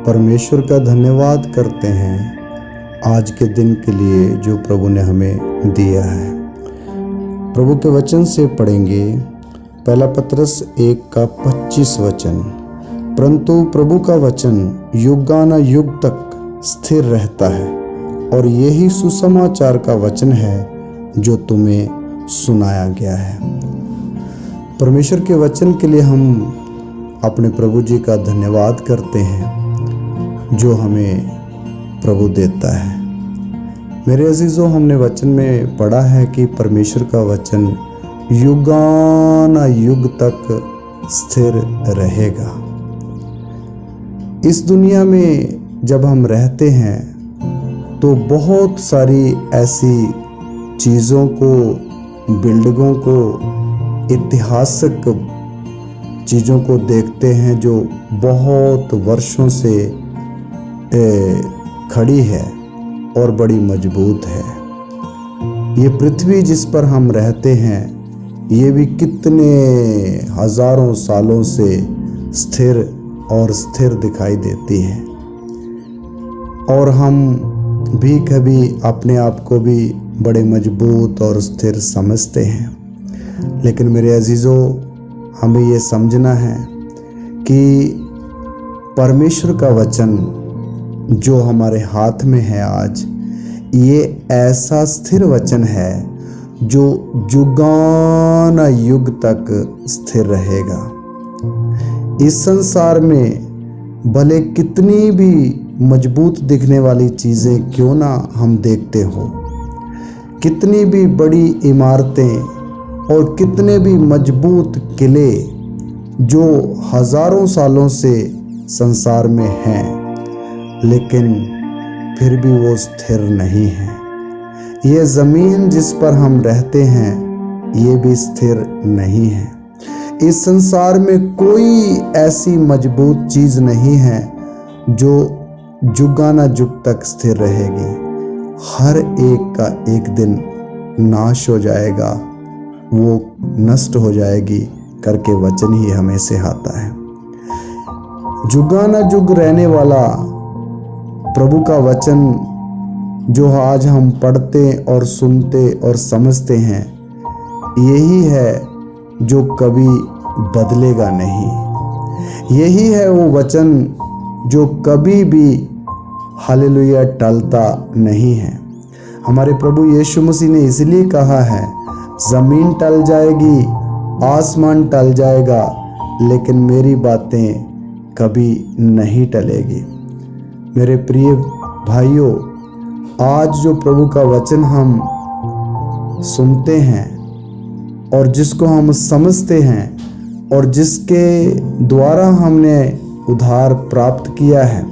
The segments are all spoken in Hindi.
परमेश्वर का धन्यवाद करते हैं आज के दिन के लिए जो प्रभु ने हमें दिया है। प्रभु के वचन से पढ़ेंगे पहला पत्रस 1:25 वचन। परंतु प्रभु का वचन युगानुयुग तक स्थिर रहता है और यही सुसमाचार का वचन है जो तुम्हें सुनाया गया है। परमेश्वर के वचन के लिए हम अपने प्रभु जी का धन्यवाद करते हैं जो हमें प्रभु देता है। मेरे अजीज़ों, हमने वचन में पढ़ा है कि परमेश्वर का वचन युगानुयुग तक स्थिर रहेगा। इस दुनिया में जब हम रहते हैं तो बहुत सारी ऐसी चीज़ों को, बिल्डिंगों को, ऐतिहासिक चीज़ों को देखते हैं जो बहुत वर्षों से खड़ी है और बड़ी मजबूत है। ये पृथ्वी जिस पर हम रहते हैं ये भी कितने हजारों सालों से स्थिर दिखाई देती है और हम भी कभी अपने आप को भी बड़े मजबूत और स्थिर समझते हैं। लेकिन मेरे अजीज़ों, हमें ये समझना है कि परमेश्वर का वचन जो हमारे हाथ में है आज, ये ऐसा स्थिर वचन है जो युगानुयुग तक स्थिर रहेगा। इस संसार में भले कितनी भी मजबूत दिखने वाली चीज़ें क्यों ना हम देखते हो, कितनी भी बड़ी इमारतें और कितने भी मजबूत किले जो हजारों सालों से संसार में हैं, लेकिन फिर भी वो स्थिर नहीं है। ये ज़मीन जिस पर हम रहते हैं ये भी स्थिर नहीं है। इस संसार में कोई ऐसी मजबूत चीज़ नहीं है जो युगानुयुग तक स्थिर रहेगी। हर एक का एक दिन नाश हो जाएगा, वो नष्ट हो जाएगी करके वचन ही हमें सिखाता है। युगानुयुग रहने वाला प्रभु का वचन जो आज हम पढ़ते और सुनते और समझते हैं, यही है जो कभी बदलेगा नहीं। यही है वो वचन जो कभी भी हालेलुया टलता नहीं है। हमारे प्रभु यीशु मसीह ने इसलिए कहा है, ज़मीन टल जाएगी, आसमान टल जाएगा, लेकिन मेरी बातें कभी नहीं टलेगी। मेरे प्रिय भाइयों, आज जो प्रभु का वचन हम सुनते हैं और जिसको हम समझते हैं और जिसके द्वारा हमने उद्धार प्राप्त किया है,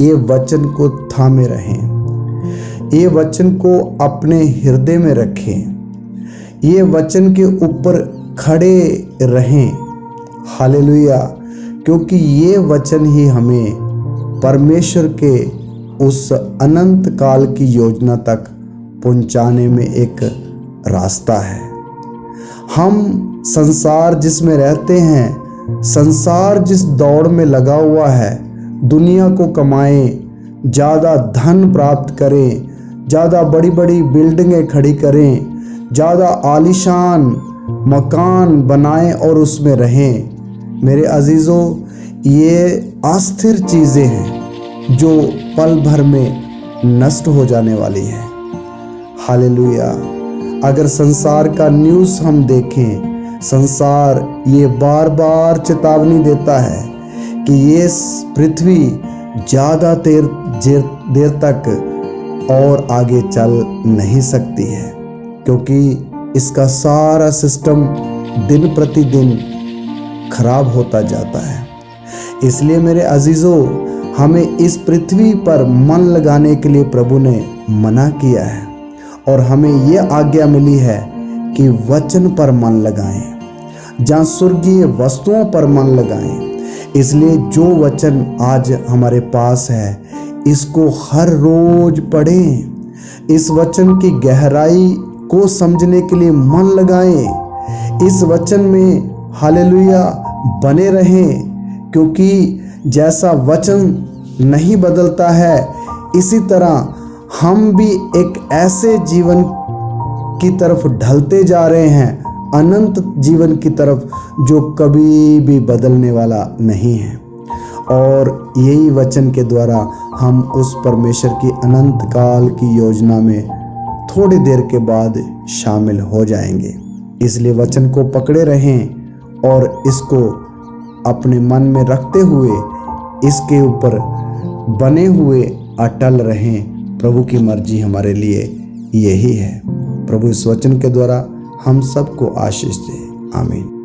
ये वचन को थामे रहें, ये वचन को अपने हृदय में रखें, ये वचन के ऊपर खड़े रहें। हालेलुया! क्योंकि ये वचन ही हमें परमेश्वर के उस अनंत काल की योजना तक पहुंचाने में एक रास्ता है। हम संसार जिसमें रहते हैं, संसार जिस दौड़ में लगा हुआ है, दुनिया को कमाएं, ज़्यादा धन प्राप्त करें, ज़्यादा बड़ी बड़ी बिल्डिंगें खड़ी करें, ज़्यादा आलीशान मकान बनाएं और उसमें रहें। मेरे अजीज़ों, ये अस्थिर चीज़ें हैं जो पल भर में नष्ट हो जाने वाली है। हालेलुया! अगर संसार का न्यूज़ हम देखें, संसार ये बार बार चेतावनी देता है कि ये पृथ्वी ज़्यादा देर तक और आगे चल नहीं सकती है, क्योंकि इसका सारा सिस्टम दिन प्रतिदिन खराब होता जाता है। इसलिए मेरे अजीज़ों, हमें इस पृथ्वी पर मन लगाने के लिए प्रभु ने मना किया है और हमें ये आज्ञा मिली है कि वचन पर मन लगाएं, जहाँ स्वर्गीय वस्तुओं पर मन लगाएं। इसलिए जो वचन आज हमारे पास है, इसको हर रोज पढ़ें, इस वचन की गहराई को समझने के लिए मन लगाएं, इस वचन में हालेलुया बने रहें, क्योंकि जैसा वचन नहीं बदलता है, इसी तरह हम भी एक ऐसे जीवन की तरफ ढलते जा रहे हैं, अनंत जीवन की तरफ, जो कभी भी बदलने वाला नहीं है। और यही वचन के द्वारा हम उस परमेश्वर की अनंत काल की योजना में थोड़ी देर के बाद शामिल हो जाएंगे। इसलिए वचन को पकड़े रहें और इसको अपने मन में रखते हुए इसके ऊपर बने हुए अटल रहें। प्रभु की मर्जी हमारे लिए यही है। प्रभु इस वचन के द्वारा हम सबको आशीष दे। आमीन।